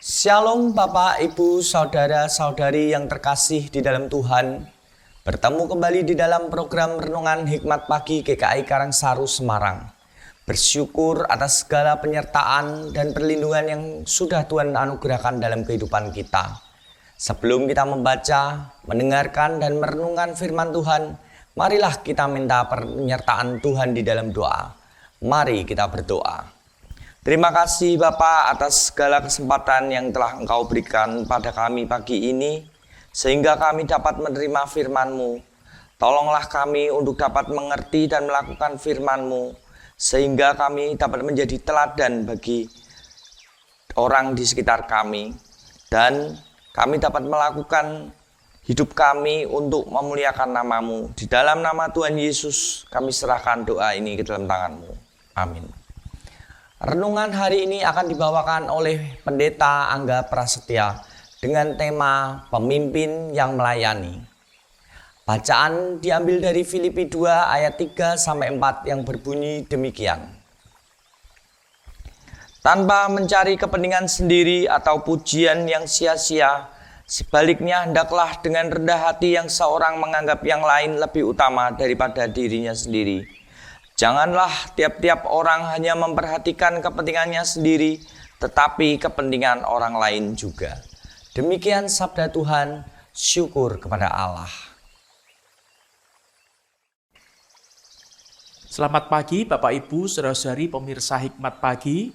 Shalom Bapak, Ibu, Saudara-saudari yang terkasih di dalam Tuhan. Bertemu kembali di dalam program Renungan Hikmat Pagi GKI Karangsaru Semarang. Bersyukur atas segala penyertaan dan perlindungan yang sudah Tuhan anugerahkan dalam kehidupan kita. Sebelum kita membaca, mendengarkan dan merenungkan firman Tuhan, marilah kita minta penyertaan Tuhan di dalam doa. Mari kita berdoa. Terima kasih Bapak atas segala kesempatan yang telah Engkau berikan pada kami pagi ini, sehingga kami dapat menerima firman-Mu. Tolonglah kami untuk dapat mengerti dan melakukan firman-Mu, sehingga kami dapat menjadi teladan bagi orang di sekitar kami, dan kami dapat melakukan hidup kami untuk memuliakan nama-Mu. Di dalam nama Tuhan Yesus, kami serahkan doa ini ke dalam tangan-Mu. Amin. Renungan hari ini akan dibawakan oleh Pendeta Angga Prasetya dengan tema Pemimpin yang Melayani. Bacaan diambil dari Filipi 2 ayat 3-4 yang berbunyi demikian. Tanpa mencari kepentingan sendiri atau pujian yang sia-sia, sebaliknya hendaklah dengan rendah hati yang seorang menganggap yang lain lebih utama daripada dirinya sendiri. Janganlah tiap-tiap orang hanya memperhatikan kepentingannya sendiri, tetapi kepentingan orang lain juga. Demikian sabda Tuhan, syukur kepada Allah. Selamat pagi Bapak Ibu, saudara-saudari pemirsa Hikmat Pagi.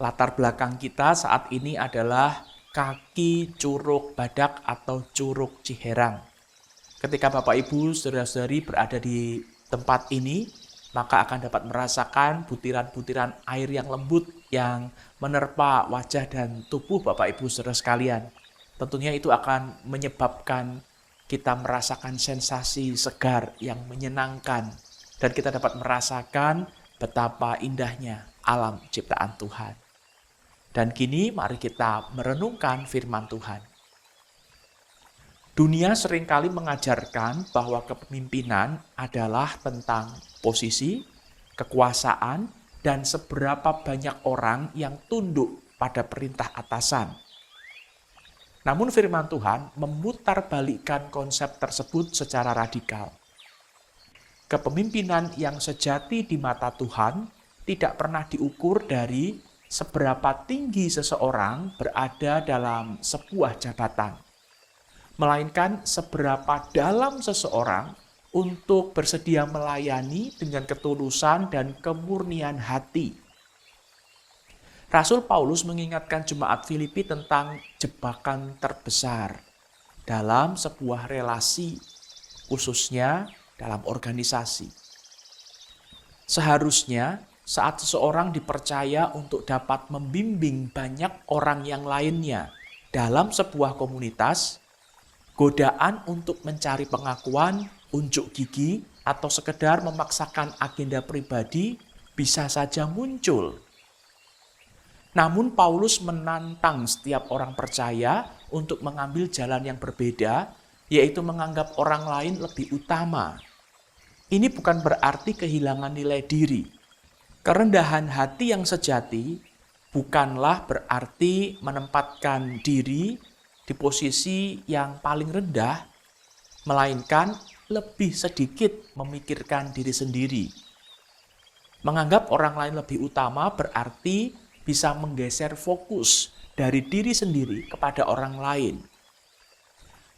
Latar belakang kita saat ini adalah kaki Curug Badak atau Curug Ciherang. Ketika Bapak Ibu, saudara-saudari berada di tempat ini, maka akan dapat merasakan butiran-butiran air yang lembut yang menerpa wajah dan tubuh Bapak Ibu saudara sekalian. Tentunya itu akan menyebabkan kita merasakan sensasi segar yang menyenangkan dan kita dapat merasakan betapa indahnya alam ciptaan Tuhan. Dan kini mari kita merenungkan firman Tuhan. Dunia seringkali mengajarkan bahwa kepemimpinan adalah tentang posisi, kekuasaan, dan seberapa banyak orang yang tunduk pada perintah atasan. Namun firman Tuhan memutarbalikkan konsep tersebut secara radikal. Kepemimpinan yang sejati di mata Tuhan tidak pernah diukur dari seberapa tinggi seseorang berada dalam sebuah jabatan, melainkan seberapa dalam seseorang untuk bersedia melayani dengan ketulusan dan kemurnian hati. Rasul Paulus mengingatkan jemaat Filipi tentang jebakan terbesar dalam sebuah relasi, khususnya dalam organisasi. Seharusnya saat seseorang dipercaya untuk dapat membimbing banyak orang yang lainnya dalam sebuah komunitas, godaan untuk mencari pengakuan, unjuk gigi, atau sekedar memaksakan agenda pribadi bisa saja muncul. Namun Paulus menantang setiap orang percaya untuk mengambil jalan yang berbeda, yaitu menganggap orang lain lebih utama. Ini bukan berarti kehilangan nilai diri. Kerendahan hati yang sejati bukanlah berarti menempatkan diri di posisi yang paling rendah, melainkan lebih sedikit memikirkan diri sendiri. Menganggap orang lain lebih utama berarti bisa menggeser fokus dari diri sendiri kepada orang lain.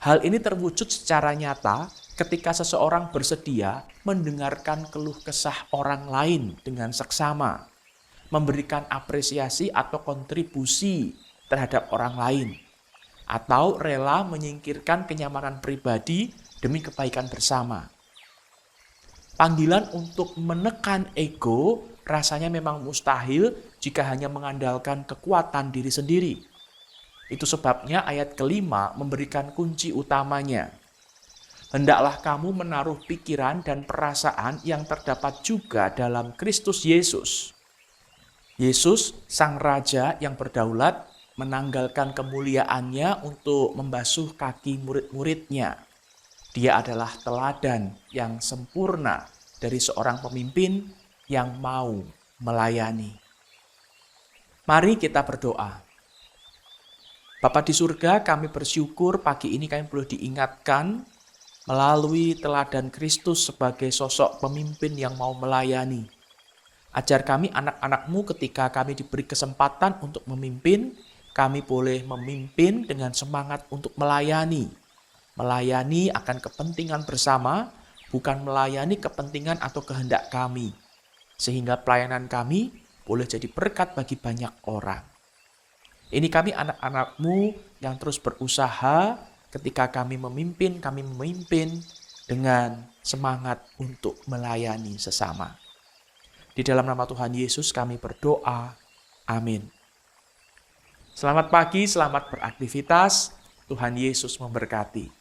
Hal ini terwujud secara nyata ketika seseorang bersedia mendengarkan keluh kesah orang lain dengan seksama, memberikan apresiasi atau kontribusi terhadap orang lain, atau rela menyingkirkan kenyamanan pribadi demi kebaikan bersama. Panggilan untuk menekan ego rasanya memang mustahil jika hanya mengandalkan kekuatan diri sendiri. Itu sebabnya ayat kelima memberikan kunci utamanya. Hendaklah kamu menaruh pikiran dan perasaan yang terdapat juga dalam Kristus Yesus. Yesus, Sang Raja yang berdaulat, menanggalkan kemuliaannya untuk membasuh kaki murid-muridnya. Dia adalah teladan yang sempurna dari seorang pemimpin yang mau melayani. Mari kita berdoa. Bapa di surga, kami bersyukur pagi ini kami boleh diingatkan melalui teladan Kristus sebagai sosok pemimpin yang mau melayani. Ajar kami anak-anak-Mu ketika kami diberi kesempatan untuk memimpin, kami boleh memimpin dengan semangat untuk melayani. Melayani akan kepentingan bersama, bukan melayani kepentingan atau kehendak kami. Sehingga pelayanan kami boleh jadi berkat bagi banyak orang. Ini kami anak-anak-Mu yang terus berusaha ketika kami memimpin dengan semangat untuk melayani sesama. Di dalam nama Tuhan Yesus kami berdoa. Amin. Selamat pagi, selamat beraktivitas. Tuhan Yesus memberkati.